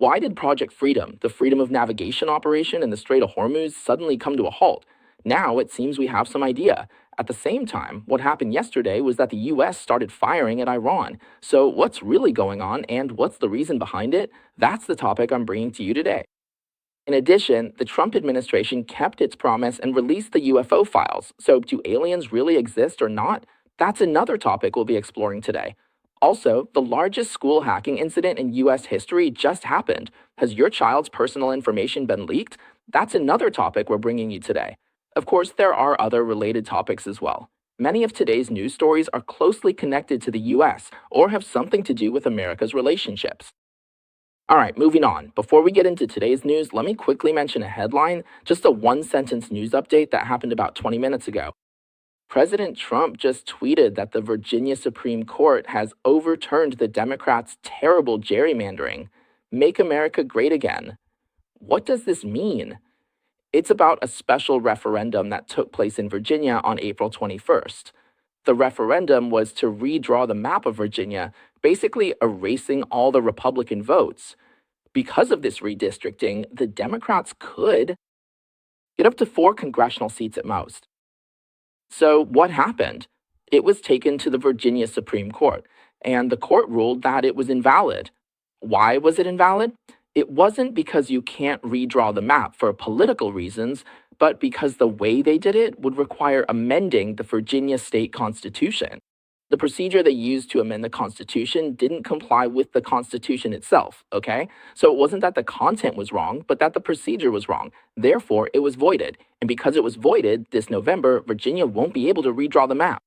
Why did Project Freedom, the freedom of navigation operation in the Strait of Hormuz, suddenly come to a halt? Now it seems we have some idea. At the same time, what happened yesterday was that the US started firing at Iran. So, what's really going on and what's the reason behind it? That's the topic I'm bringing to you today. In addition, the Trump administration kept its promise and released the UFO files. So, do aliens really exist or not? That's another topic we'll be exploring today. Also, the largest school hacking incident in US history just happened. Has your child's personal information been leaked? That's another topic we're bringing you today. Of course, there are other related topics as well. Many of today's news stories are closely connected to the US or have something to do with America's relationships. All right, moving on. Before we get into today's news, let me quickly mention a headline, just a one sentence news update that happened about 20 minutes ago. President Trump just tweeted that the Virginia Supreme Court has overturned the Democrats' terrible gerrymandering. Make America great again. What does this mean? It's about a special referendum that took place in Virginia on April 21st. The referendum was to redraw the map of Virginia, basically erasing all the Republican votes. Because of this redistricting, the Democrats could get up to 4 congressional seats at most. So, what happened? It was taken to the Virginia Supreme Court, and the court ruled that it was invalid. Why was it invalid? It wasn't because you can't redraw the map for political reasons, but because the way they did it would require amending the Virginia state constitution. The procedure they used to amend the Constitution didn't comply with the Constitution itself, okay? So it wasn't that the content was wrong, but that the procedure was wrong. Therefore, it was voided. And because it was voided, this November, Virginia won't be able to redraw the map.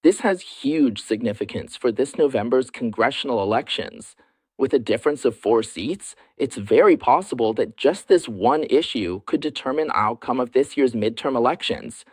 This has huge significance for this November's congressional elections. With a difference of 4 seats, it's very possible that just this one issue could determine the outcome of this year's midterm elections.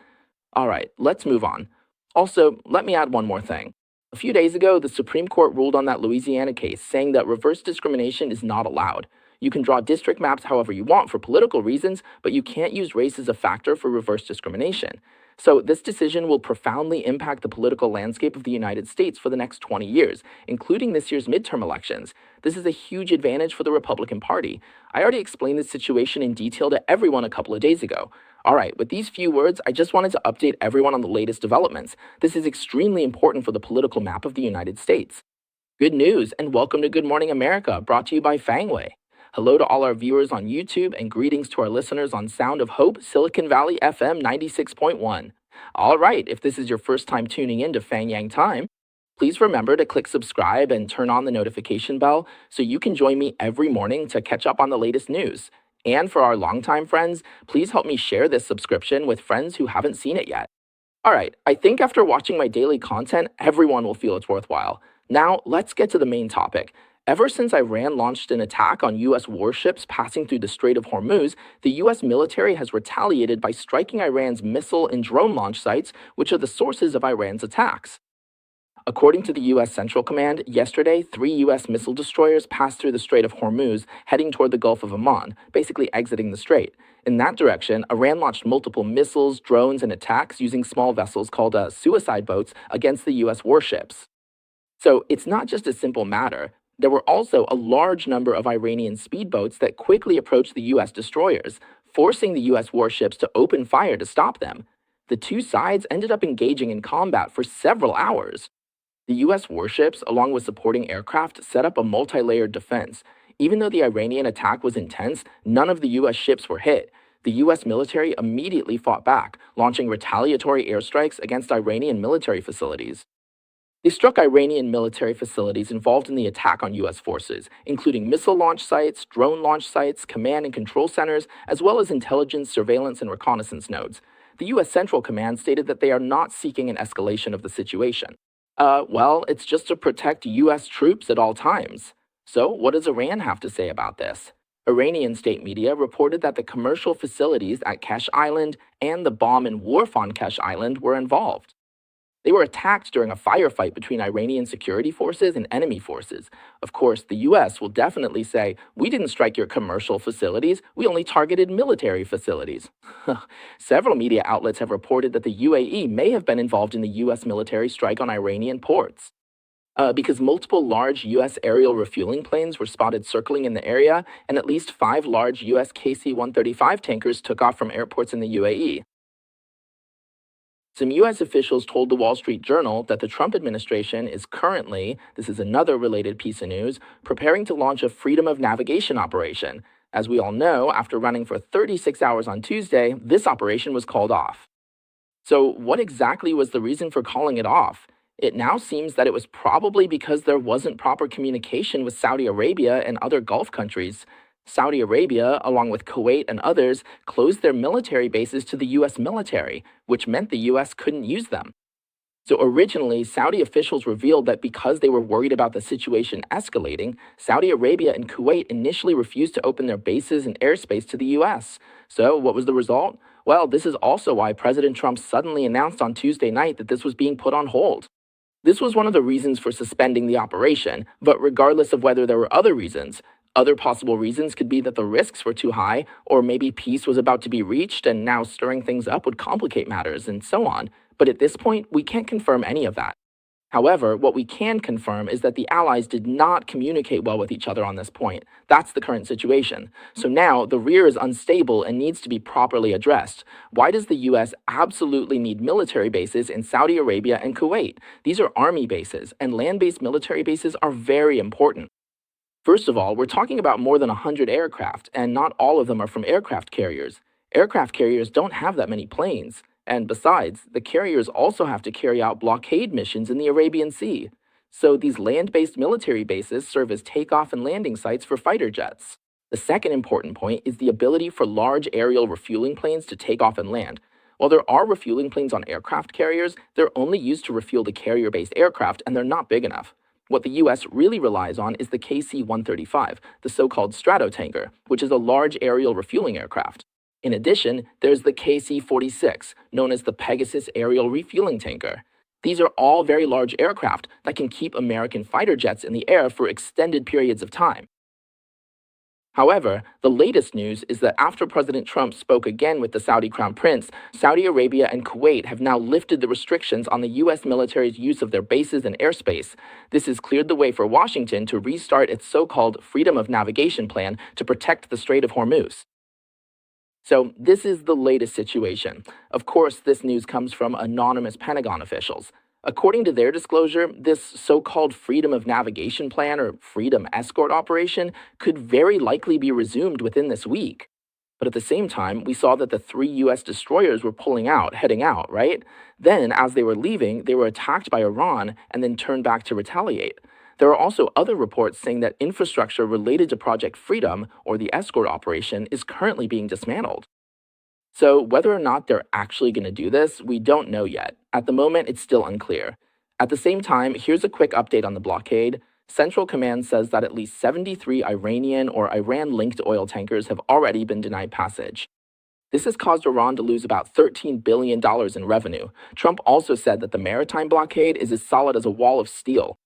All right, let's move on. Also, let me add one more thing. A few days ago, the Supreme Court ruled on that Louisiana case, saying that reverse discrimination is not allowed. You can draw district maps however you want for political reasons, but you can't use race as a factor for reverse discrimination. So, this decision will profoundly impact the political landscape of the United States for the next 20 years, including this year's midterm elections. This is a huge advantage for the Republican Party. I already explained this situation in detail to everyone a couple of days ago. All right, with these few words, I just wanted to update everyone on the latest developments. This is extremely important for the political map of the United States. Good news, and welcome to Good Morning America, brought to you by Fangway. Hello to all our viewers on YouTube, and greetings to our listeners on Sound of Hope, Silicon Valley FM 96.1. All right, if this is your first time tuning in to Fang Yang Time, please remember to click subscribe and turn on the notification bell so you can join me every morning to catch up on the latest news. And for our longtime friends, please help me share this subscription with friends who haven't seen it yet. All right, I think after watching my daily content, everyone will feel it's worthwhile. Now, let's get to the main topic. Ever since Iran launched an attack on U.S. warships passing through the Strait of Hormuz, the U.S. military has retaliated by striking Iran's missile and drone launch sites, which are the sources of Iran's attacks. According to the U.S. Central Command, yesterday, 3 U.S. missile destroyers passed through the Strait of Hormuz, heading toward the Gulf of Oman, basically exiting the strait. In that direction, Iran launched multiple missiles, drones, and attacks using small vessels called suicide boats against the U.S. warships. So it's not just a simple matter. There were also a large number of Iranian speedboats that quickly approached the U.S. destroyers, forcing the U.S. warships to open fire to stop them. The two sides ended up engaging in combat for several hours. The U.S. warships, along with supporting aircraft, set up a multi-layered defense. Even though the Iranian attack was intense, none of the U.S. ships were hit. The U.S. military immediately fought back, launching retaliatory airstrikes against Iranian military facilities. They struck Iranian military facilities involved in the attack on U.S. forces, including missile launch sites, drone launch sites, command and control centers, as well as intelligence, surveillance, and reconnaissance nodes. The U.S. Central Command stated that they are not seeking an escalation of the situation. Well, it's just to protect U.S. troops at all times. So, what does Iran have to say about this? Iranian state media reported that the commercial facilities at Kesh Island and the bomb and wharf on Kesh Island were involved. They were attacked during a firefight between Iranian security forces and enemy forces. Of course, the U.S. will definitely say, "We didn't strike your commercial facilities, we only targeted military facilities." Several media outlets have reported that the UAE may have been involved in the U.S. military strike on Iranian ports. Because multiple large U.S. aerial refueling planes were spotted circling in the area, and at least 5 large U.S. KC-135 tankers took off from airports in the UAE. Some U.S. officials told the Wall Street Journal that the Trump administration is currently, this is another related piece of news, preparing to launch a Freedom of Navigation operation. As we all know, after running for 36 hours on Tuesday, this operation was called off. So, what exactly was the reason for calling it off? It now seems that it was probably because there wasn't proper communication with Saudi Arabia and other Gulf countries. Saudi Arabia, along with Kuwait and others, closed their military bases to the US military, which meant the US couldn't use them. So originally, Saudi officials revealed that because they were worried about the situation escalating, Saudi Arabia and Kuwait initially refused to open their bases and airspace to the US. So what was the result? Well, this is also why President Trump suddenly announced on Tuesday night that this was being put on hold. This was one of the reasons for suspending the operation, but regardless of whether there were other reasons, other possible reasons could be that the risks were too high, or maybe peace was about to be reached and now stirring things up would complicate matters, and so on. But at this point, we can't confirm any of that. However, what we can confirm is that the Allies did not communicate well with each other on this point. That's the current situation. So now, the rear is unstable and needs to be properly addressed. Why does the US absolutely need military bases in Saudi Arabia and Kuwait? These are army bases, and land-based military bases are very important. First of all, we're talking about more than 100 aircraft, and not all of them are from aircraft carriers. Aircraft carriers don't have that many planes. And besides, the carriers also have to carry out blockade missions in the Arabian Sea. So these land-based military bases serve as takeoff and landing sites for fighter jets. The second important point is the ability for large aerial refueling planes to take off and land. While there are refueling planes on aircraft carriers, they're only used to refuel the carrier-based aircraft, and they're not big enough. What the US really relies on is the KC-135, the so-called stratotanker, which is a large aerial refueling aircraft. In addition, there's the KC-46, known as the Pegasus Aerial Refueling Tanker. These are all very large aircraft that can keep American fighter jets in the air for extended periods of time. However, the latest news is that after President Trump spoke again with the Saudi Crown Prince, Saudi Arabia and Kuwait have now lifted the restrictions on the US military's use of their bases and airspace. This has cleared the way for Washington to restart its so-called Freedom of Navigation plan to protect the Strait of Hormuz. So this is the latest situation. Of course, this news comes from anonymous Pentagon officials. According to their disclosure, this so-called Freedom of Navigation plan or Freedom Escort operation could very likely be resumed within this week. But at the same time, we saw that the 3 US destroyers were heading out, right? Then, as they were leaving, they were attacked by Iran and then turned back to retaliate. There are also other reports saying that infrastructure related to Project Freedom, or the escort operation, is currently being dismantled. So whether or not they're actually going to do this, we don't know yet. At the moment, it's still unclear. At the same time, here's a quick update on the blockade. Central Command says that at least 73 Iranian or Iran-linked oil tankers have already been denied passage. This has caused Iran to lose about $13 billion in revenue. Trump also said that the maritime blockade is as solid as a wall of steel.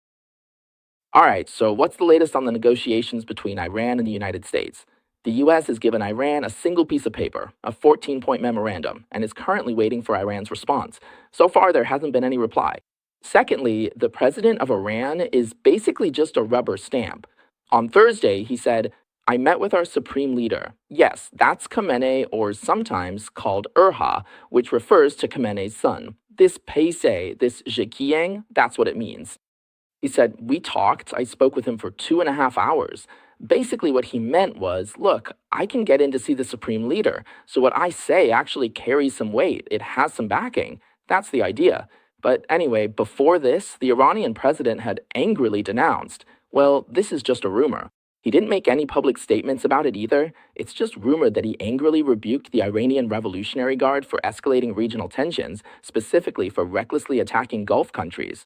Alright, so what's the latest on the negotiations between Iran and the United States? The US has given Iran a single piece of paper, a 14-point memorandum, and is currently waiting for Iran's response. So far, there hasn't been any reply. Secondly, the president of Iran is basically just a rubber stamp. On Thursday, he said, "I met with our supreme leader." Yes, that's Khamenei, or sometimes called Urha, which refers to Khamenei's son. This Paisei, this Zheqiang, that's what it means. He said, "We talked, I spoke with him for 2.5 hours. Basically what he meant was, look, I can get in to see the supreme leader, so what I say actually carries some weight, it has some backing. That's the idea." But anyway, before this, the Iranian president had angrily denounced, well, this is just a rumor. He didn't make any public statements about it either. It's just rumored that he angrily rebuked the Iranian Revolutionary Guard for escalating regional tensions, specifically for recklessly attacking Gulf countries.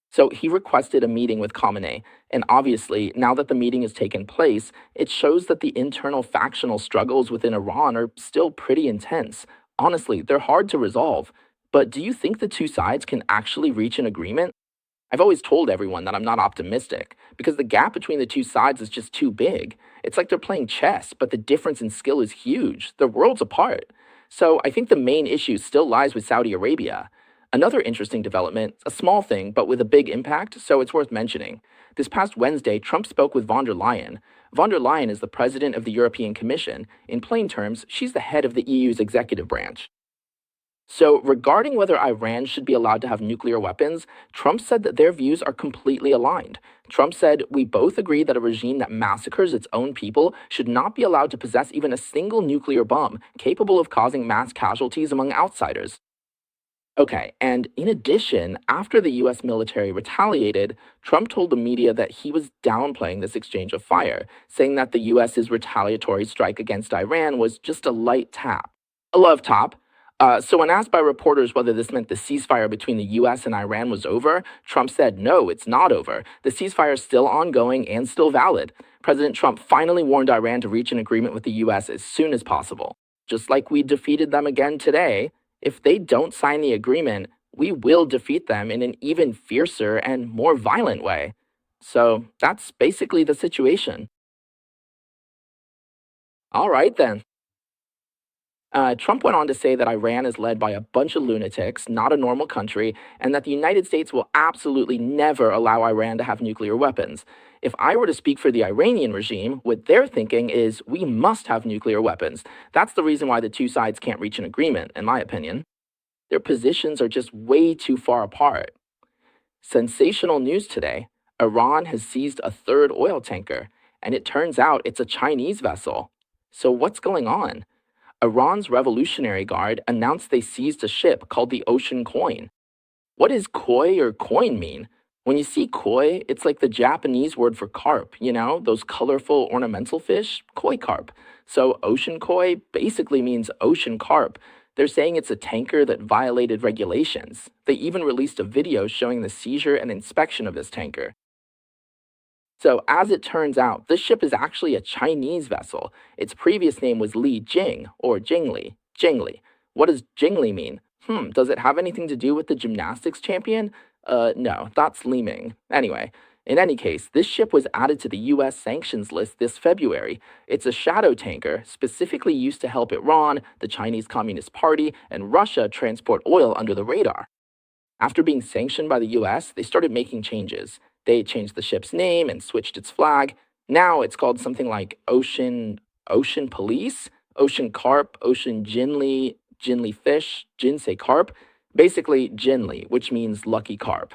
So he requested a meeting with Khamenei, and obviously, now that the meeting has taken place, it shows that the internal factional struggles within Iran are still pretty intense. Honestly, they're hard to resolve. But do you think the two sides can actually reach an agreement? I've always told everyone that I'm not optimistic, because the gap between the two sides is just too big. It's like they're playing chess, but the difference in skill is huge. They're worlds apart. So I think the main issue still lies with Saudi Arabia. Another interesting development, a small thing, but with a big impact, so it's worth mentioning. This past Wednesday, Trump spoke with von der Leyen. Von der Leyen is the president of the European Commission. In plain terms, she's the head of the EU's executive branch. So, regarding whether Iran should be allowed to have nuclear weapons, Trump said that their views are completely aligned. Trump said, "We both agree that a regime that massacres its own people should not be allowed to possess even a single nuclear bomb capable of causing mass casualties among outsiders." Okay, and in addition, after the US military retaliated, Trump told the media that he was downplaying this exchange of fire, saying that the US's retaliatory strike against Iran was just a light tap. A love tap. So, when asked by reporters whether this meant the ceasefire between the US and Iran was over, Trump said, "No, it's not over. The ceasefire is still ongoing and still valid." President Trump finally warned Iran to reach an agreement with the US as soon as possible. Just like we defeated them again today, if they don't sign the agreement, we will defeat them in an even fiercer and more violent way. So, that's basically the situation. All right, then. Trump went on to say that Iran is led by a bunch of lunatics, not a normal country, and that the United States will absolutely never allow Iran to have nuclear weapons. If I were to speak for the Iranian regime, what they're thinking is we must have nuclear weapons. That's the reason why the two sides can't reach an agreement, in my opinion. Their positions are just way too far apart. Sensational news today. Iran has seized a third oil tanker, and it turns out it's a Chinese vessel. So what's going on? Iran's Revolutionary Guard announced they seized a ship called the Ocean Coin. What does koi or coin mean? When you see koi, it's like the Japanese word for carp, those colorful ornamental fish, koi carp. So ocean koi basically means ocean carp. They're saying it's a tanker that violated regulations. They even released a video showing the seizure and inspection of this tanker. So, as it turns out, this ship is actually a Chinese vessel. Its previous name was Li Jing, or Jingli. Jingli. What does Jingli mean? Does it have anything to do with the gymnastics champion? No, that's Li Ming. Anyway, in any case, this ship was added to the US sanctions list this February. It's a shadow tanker specifically used to help Iran, the Chinese Communist Party, and Russia transport oil under the radar. After being sanctioned by the US, they started making changes. They changed the ship's name and switched its flag. Now it's called something like Ocean Police, Ocean Carp, Ocean Jinli, Jinli Fish, Jinsei Carp, basically Jinli, which means lucky carp.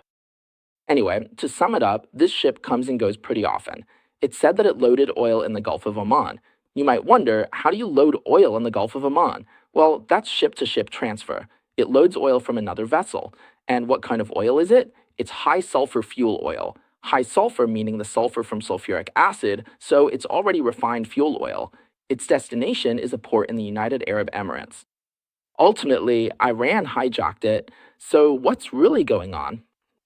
Anyway, to sum it up, this ship comes and goes pretty often. It's said that it loaded oil in the Gulf of Oman. You might wonder, how do you load oil in the Gulf of Oman? Well, that's ship-to-ship transfer. It loads oil from another vessel. And what kind of oil is it? It's high sulfur fuel oil. High sulfur meaning the sulfur from sulfuric acid, so it's already refined fuel oil. Its destination is a port in the United Arab Emirates. Ultimately, Iran hijacked it, so what's really going on?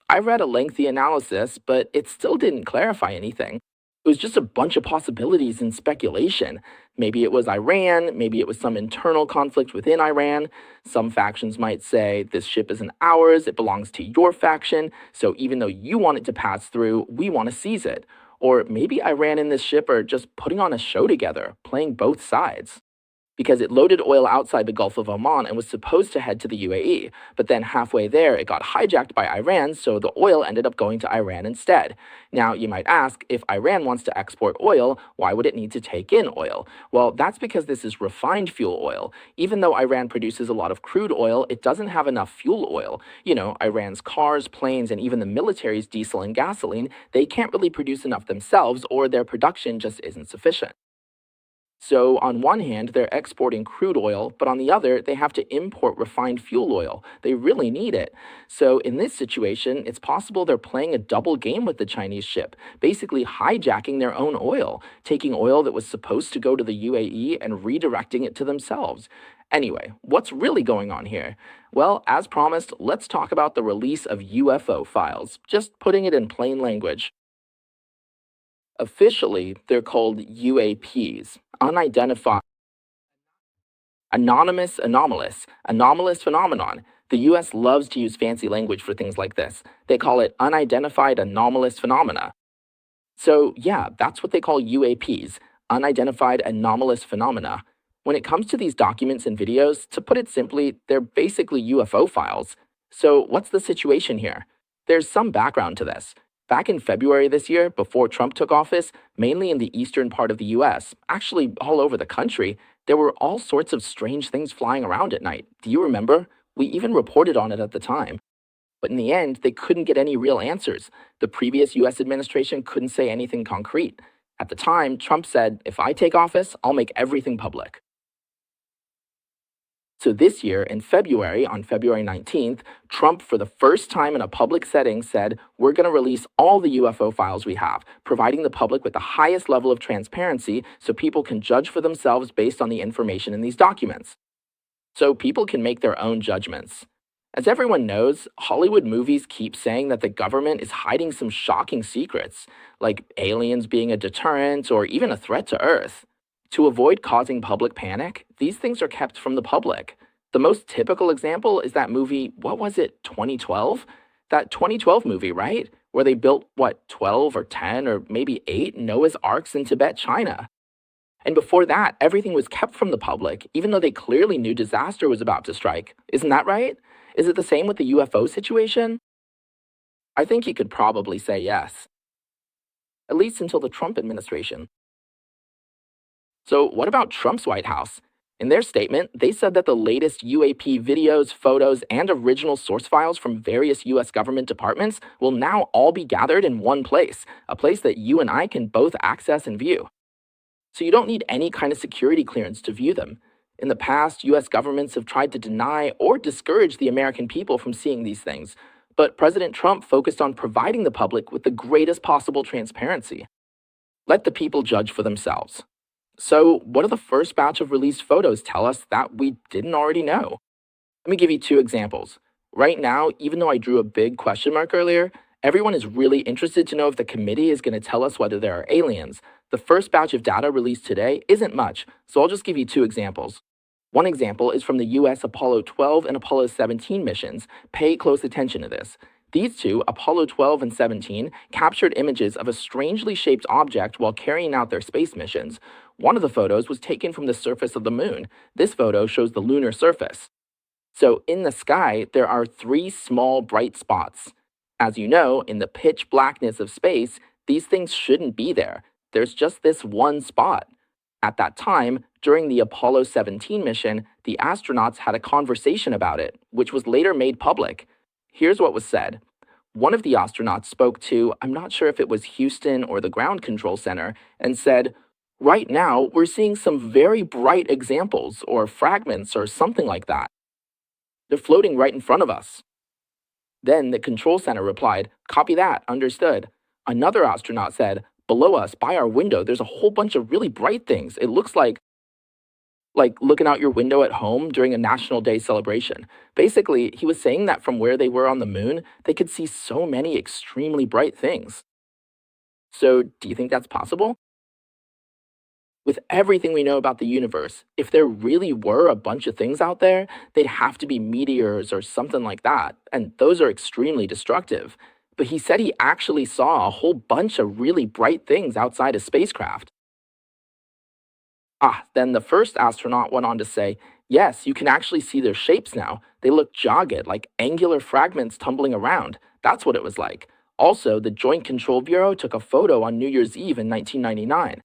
I read a lengthy analysis, but it still didn't clarify anything. It was just a bunch of possibilities and speculation. Maybe it was Iran, maybe it was some internal conflict within Iran. Some factions might say, this ship isn't ours, it belongs to your faction, so even though you want it to pass through, we want to seize it. Or maybe Iran and this ship are just putting on a show together, playing both sides. Because it loaded oil outside the Gulf of Oman and was supposed to head to the UAE. But then halfway there, it got hijacked by Iran, so the oil ended up going to Iran instead. Now, you might ask, if Iran wants to export oil, why would it need to take in oil? Well, that's because this is refined fuel oil. Even though Iran produces a lot of crude oil, it doesn't have enough fuel oil. Iran's cars, planes, and even the military's diesel and gasoline, they can't really produce enough themselves, or their production just isn't sufficient. So, on one hand, they're exporting crude oil, but on the other, they have to import refined fuel oil. They really need it. So, in this situation, it's possible they're playing a double game with the Chinese ship, basically hijacking their own oil, taking oil that was supposed to go to the UAE and redirecting it to themselves. Anyway, what's really going on here? Well, as promised, let's talk about the release of UFO files, just putting it in plain language. Officially, they're called UAPs, unidentified, anomalous phenomenon. The US loves to use fancy language for things like this. They call it unidentified anomalous phenomena. So, yeah, that's what they call UAPs, unidentified anomalous phenomena. When it comes to these documents and videos, to put it simply, they're basically UFO files. So, what's the situation here? There's some background to this. Back in February this year, before Trump took office, mainly in the eastern part of the US, actually all over the country, there were all sorts of strange things flying around at night. Do you remember? We even reported on it at the time. But in the end, they couldn't get any real answers. The previous US administration couldn't say anything concrete. At the time, Trump said, if I take office, I'll make everything public. So this year, in February, on February 19th, Trump, for the first time in a public setting, said, we're going to release all the UFO files we have, providing the public with the highest level of transparency so people can judge for themselves based on the information in these documents. So people can make their own judgments. As everyone knows, Hollywood movies keep saying that the government is hiding some shocking secrets, like aliens being a deterrent or even a threat to Earth. To avoid causing public panic, these things are kept from the public. The most typical example is that movie, what was it, 2012? That 2012 movie, right? Where they built, 12 or 10 or maybe 8 Noah's Arks in Tibet, China. And before that, everything was kept from the public, even though they clearly knew disaster was about to strike. Isn't that right? Is it the same with the UFO situation? I think you could probably say yes, at least until the Trump administration. So, what about Trump's White House? In their statement, they said that the latest UAP videos, photos, and original source files from various US government departments will now all be gathered in one place, a place that you and I can both access and view. So, you don't need any kind of security clearance to view them. In the past, US governments have tried to deny or discourage the American people from seeing these things, but President Trump focused on providing the public with the greatest possible transparency. Let the people judge for themselves. So, what do the first batch of released photos tell us that we didn't already know? Let me give you two examples. Right now, even though I drew a big question mark earlier, everyone is really interested to know if the committee is going to tell us whether there are aliens. The first batch of data released today isn't much, so I'll just give you two examples. One example is from the US Apollo 12 and Apollo 17 missions. Pay close attention to this. These two, Apollo 12 and 17, captured images of a strangely shaped object while carrying out their space missions. One of the photos was taken from the surface of the moon. This photo shows the lunar surface. So in the sky, there are 3 small bright spots. As you know, in the pitch blackness of space, these things shouldn't be there. There's just this one spot. At that time, during the Apollo 17 mission, the astronauts had a conversation about it, which was later made public. Here's what was said. One of the astronauts spoke to, I'm not sure if it was Houston or the ground control center, and said, right now, we're seeing some very bright examples or fragments or something like that. They're floating right in front of us. Then the control center replied, copy that, understood. Another astronaut said, below us, by our window, there's a whole bunch of really bright things. It looks like looking out your window at home during a National Day celebration. Basically, he was saying that from where they were on the moon, they could see so many extremely bright things. So, do you think that's possible? With everything we know about the universe, if there really were a bunch of things out there, they'd have to be meteors or something like that, and those are extremely destructive. But he said he actually saw a whole bunch of really bright things outside a spacecraft. Then the first astronaut went on to say, yes, you can actually see their shapes now. They look jagged, like angular fragments tumbling around. That's what it was like. Also, the Joint Control Bureau took a photo on New Year's Eve in 1999.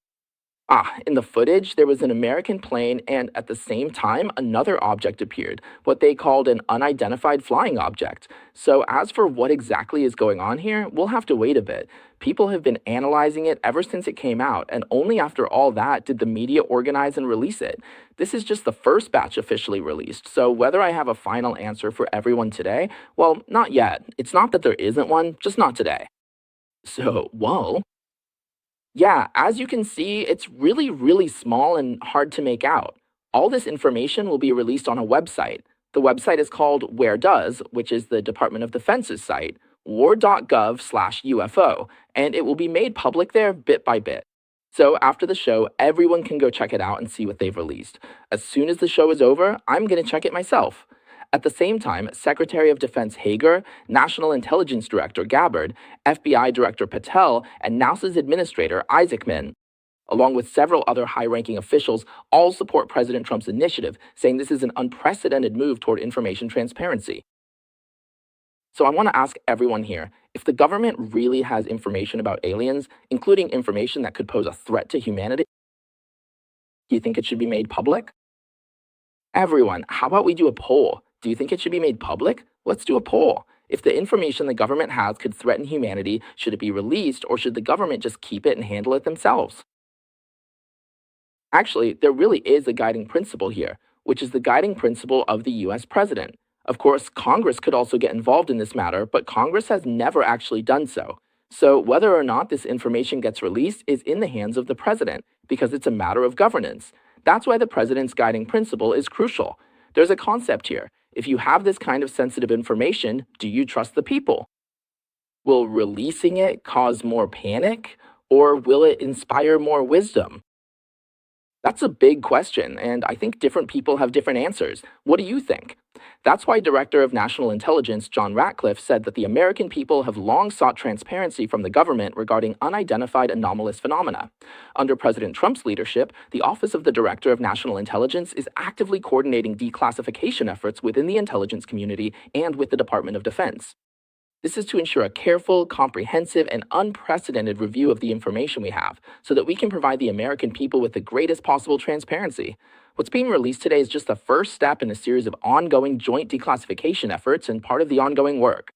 In the footage, there was an American plane, and at the same time, another object appeared, what they called an unidentified flying object. So, as for what exactly is going on here, we'll have to wait a bit. People have been analyzing it ever since it came out, and only after all that did the media organize and release it. This is just the first batch officially released, so whether I have a final answer for everyone today, well, not yet. It's not that there isn't one, just not today. So, whoa. Yeah, as you can see, it's really, really small and hard to make out. All this information will be released on a website. The website is called Where Does, which is the Department of Defense's site, war.gov/UFO, and it will be made public there bit by bit. So after the show, everyone can go check it out and see what they've released. As soon as the show is over, I'm going to check it myself. At the same time, Secretary of Defense Hager, National Intelligence Director Gabbard, FBI Director Patel, and NASA's Administrator Isaacman, along with several other high-ranking officials, all support President Trump's initiative, saying this is an unprecedented move toward information transparency. So I want to ask everyone here, if the government really has information about aliens, including information that could pose a threat to humanity, do you think it should be made public? Everyone, how about we do a poll? Do you think it should be made public? Let's do a poll. If the information the government has could threaten humanity, should it be released or should the government just keep it and handle it themselves? Actually, there really is a guiding principle here, which is the guiding principle of the US president. Of course, Congress could also get involved in this matter, but Congress has never actually done so. So, whether or not this information gets released is in the hands of the president, because it's a matter of governance. That's why the president's guiding principle is crucial. There's a concept here. If you have this kind of sensitive information, do you trust the people? Will releasing it cause more panic, or will it inspire more wisdom? That's a big question, and I think different people have different answers. What do you think? That's why Director of National Intelligence John Ratcliffe said that the American people have long sought transparency from the government regarding unidentified anomalous phenomena. Under President Trump's leadership, the Office of the Director of National Intelligence is actively coordinating declassification efforts within the intelligence community and with the Department of Defense. This is to ensure a careful, comprehensive, and unprecedented review of the information we have, so that we can provide the American people with the greatest possible transparency. What's being released today is just the first step in a series of ongoing joint declassification efforts and part of the ongoing work.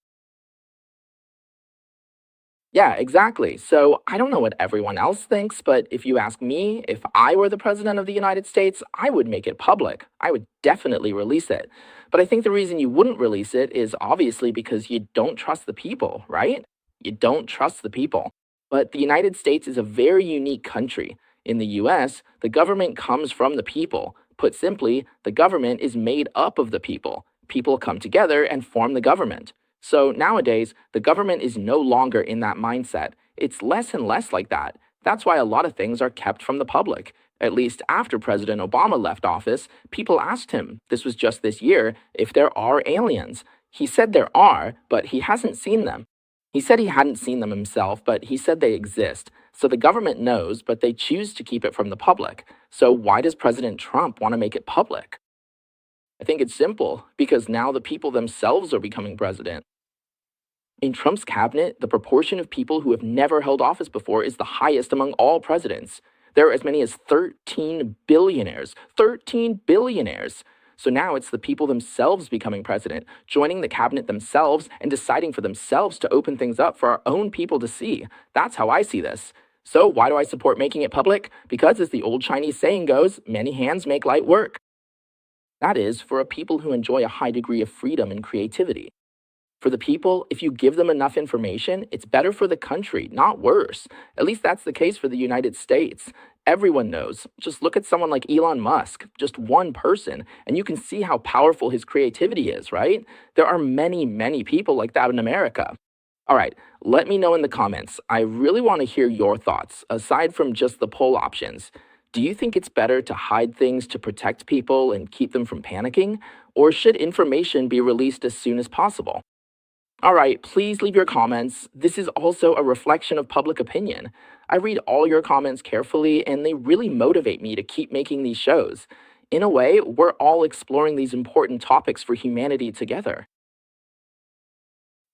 Yeah, exactly. So I don't know what everyone else thinks, but if you ask me, if I were the president of the United States, I would make it public. I would definitely release it. But I think the reason you wouldn't release it is obviously because you don't trust the people, right? You don't trust the people. But the United States is a very unique country. In the US, the government comes from the people. Put simply, the government is made up of the people. People come together and form the government. So nowadays, the government is no longer in that mindset. It's less and less like that. That's why a lot of things are kept from the public. At least after President Obama left office, people asked him, this was just this year, if there are aliens. He said there are, but he hasn't seen them. He said he hadn't seen them himself, but he said they exist. So the government knows, but they choose to keep it from the public. So why does President Trump want to make it public? I think it's simple, because now the people themselves are becoming president. In Trump's cabinet, the proportion of people who have never held office before is the highest among all presidents. There are as many as 13 billionaires. 13 billionaires! So now it's the people themselves becoming president, joining the cabinet themselves, and deciding for themselves to open things up for our own people to see. That's how I see this. So why do I support making it public? Because as the old Chinese saying goes, many hands make light work. That is, for a people who enjoy a high degree of freedom and creativity. For the people, if you give them enough information, it's better for the country, not worse. At least that's the case for the United States. Everyone knows. Just look at someone like Elon Musk, just one person, and you can see how powerful his creativity is, right? There are many, many people like that in America. All right, let me know in the comments. I really want to hear your thoughts, aside from just the poll options. Do you think it's better to hide things to protect people and keep them from panicking? Or should information be released as soon as possible? All right, please leave your comments. This is also a reflection of public opinion. I read all your comments carefully, and they really motivate me to keep making these shows. In a way, we're all exploring these important topics for humanity together.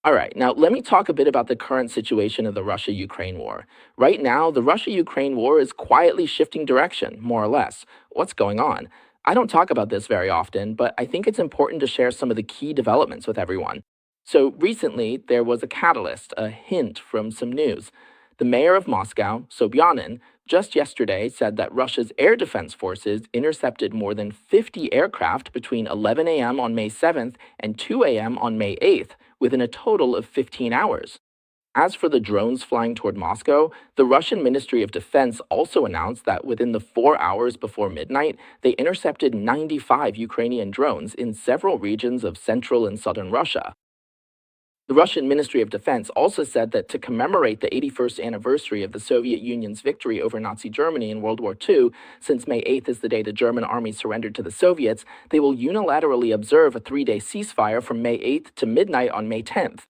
All right, now let me talk a bit about the current situation of the Russia Ukraine war. Right now, the Russia Ukraine war is quietly shifting direction, more or less. What's going on? I don't talk about this very often, but I think it's important to share some of the key developments with everyone. So recently, there was a catalyst, a hint from some news. The mayor of Moscow, Sobyanin, just yesterday said that Russia's air defense forces intercepted more than 50 aircraft between 11 a.m. on May 7th and 2 a.m. on May 8th, within a total of 15 hours. As for the drones flying toward Moscow, the Russian Ministry of Defense also announced that within the 4 hours before midnight, they intercepted 95 Ukrainian drones in several regions of central and southern Russia. The Russian Ministry of Defense also said that to commemorate the 81st anniversary of the Soviet Union's victory over Nazi Germany in World War II, since May 8th is the day the German army surrendered to the Soviets, they will unilaterally observe a 3-day ceasefire from May 8th to midnight on May 10th.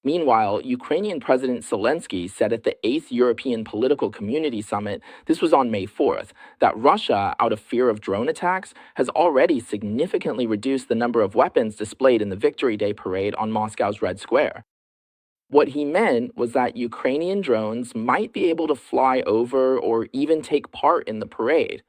Meanwhile, Ukrainian President Zelensky said at the 8th European Political Community Summit, this was on May 4th, that Russia, out of fear of drone attacks, has already significantly reduced the number of weapons displayed in the Victory Day parade on Moscow's Red Square. What he meant was that Ukrainian drones might be able to fly over or even take part in the parade.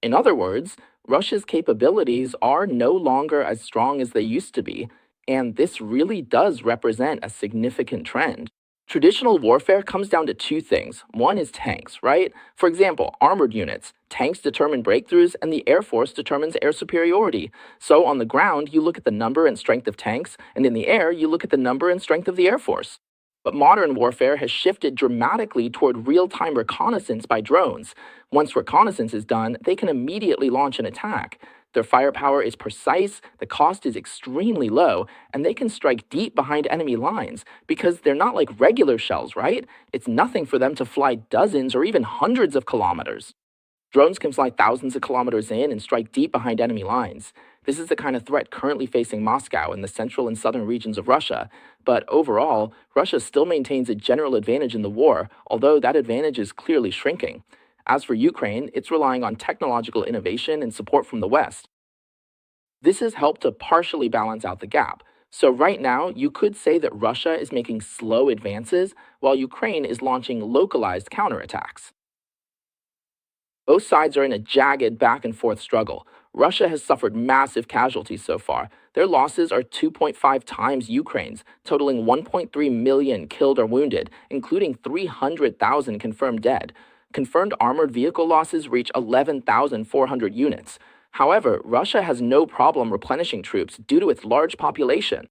In other words, Russia's capabilities are no longer as strong as they used to be, and this really does represent a significant trend. Traditional warfare comes down to two things. One is tanks, right? For example, armored units. Tanks determine breakthroughs, and the Air Force determines air superiority. So on the ground, you look at the number and strength of tanks, and in the air, you look at the number and strength of the Air Force. But modern warfare has shifted dramatically toward real time reconnaissance by drones. Once reconnaissance is done, they can immediately launch an attack. Their firepower is precise, the cost is extremely low, and they can strike deep behind enemy lines because they're not like regular shells, right? It's nothing for them to fly dozens or even hundreds of kilometers. Drones can fly thousands of kilometers in and strike deep behind enemy lines. This is the kind of threat currently facing Moscow in the central and southern regions of Russia. But overall, Russia still maintains a general advantage in the war, although that advantage is clearly shrinking. As for Ukraine, it's relying on technological innovation and support from the West. This has helped to partially balance out the gap. So right now, you could say that Russia is making slow advances, while Ukraine is launching localized counterattacks. Both sides are in a jagged back and forth struggle. Russia has suffered massive casualties so far. Their losses are 2.5 times Ukraine's, totaling 1.3 million killed or wounded, including 300,000 confirmed dead. Confirmed armored vehicle losses reach 11,400 units. However, Russia has no problem replenishing troops due to its large population.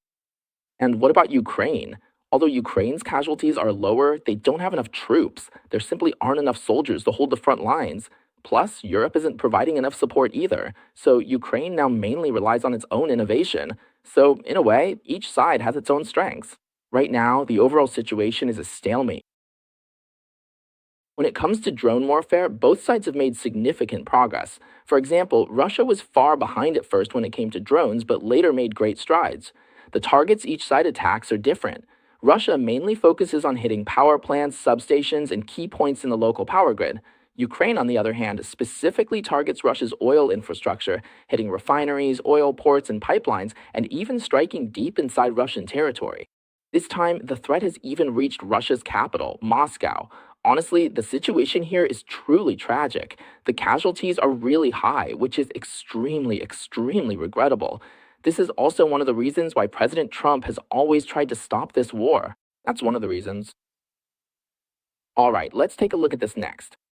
And what about Ukraine? Although Ukraine's casualties are lower, they don't have enough troops. There simply aren't enough soldiers to hold the front lines. Plus, Europe isn't providing enough support either, so Ukraine now mainly relies on its own innovation. So, in a way, each side has its own strengths. Right now, the overall situation is a stalemate. When it comes to drone warfare, both sides have made significant progress. For example, Russia was far behind at first when it came to drones, but later made great strides. The targets each side attacks are different. Russia mainly focuses on hitting power plants, substations, and key points in the local power grid. Ukraine, on the other hand, specifically targets Russia's oil infrastructure, hitting refineries, oil ports, and pipelines, and even striking deep inside Russian territory. This time, the threat has even reached Russia's capital, Moscow. Honestly, the situation here is truly tragic. The casualties are really high, which is extremely regrettable. This is also one of the reasons why President Trump has always tried to stop this war. That's one of the reasons. All right, let's take a look at this next.